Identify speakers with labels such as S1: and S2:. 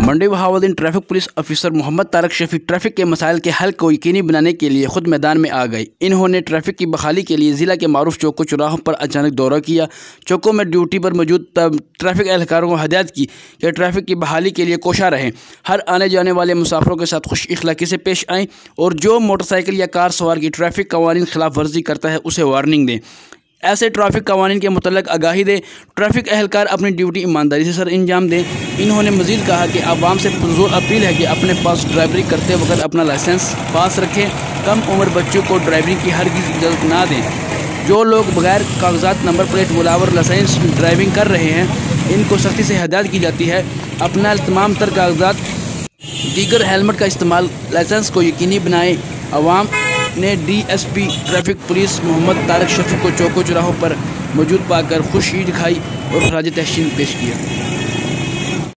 S1: मंडी Bahauddin traffic police officer Mohammad Tarak Shafi traffic के मसाइल के हल को यकीनी बनाने के लिए खुद मैदान में आ गए। इन्होंने ट्रैफिक की बहाली के लिए ज़िला के मारूफ चौकों चौराहों पर अचानक दौरा किया। चौकों में ड्यूटी पर मौजूद ट्रैफिक एहलकारों को हदायत की कि ट्रैफिक की बहाली के लिए कोशा रहें, हर आने जाने वाले मुसाफिरों के साथ खुश इखलाकी से पेश आएँ और जो मोटरसाइकिल या कार सवार की ट्रैफिक कवानीन खिलाफ वर्जी करता है उसे वार्निंग दें, ऐसे ट्रैफिक कवानीन के मुतल्लक आगाही दे। ट्रैफिक एहलकार अपनी ड्यूटी ईमानदारी से सर अंजाम दें। इन्होंने मज़ीद कहा कि आवाम से पुरज़ोर अपील है कि अपने पास ड्राइवरी करते वक्त अपना लाइसेंस पास रखें। कम उम्र बच्चों को ड्राइवरी की हरगिज़ इजाज़त ना दें। जो लोग बगैर कागजात नंबर प्लेट बुलावर लाइसेंस ड्राइविंग कर रहे हैं, इनको सख्ती से हदायत की जाती है अपना तमाम तर कागजात, दीगर हेलमेट का इस्तेमाल, लाइसेंस को यकीनी बनाएं। अवाम ने DSP traffic police Mohammad Tarak Shafi को चौकों चौराहों पर मौजूद पाकर खुशी दिखाई और खराज तहसीन पेश किया।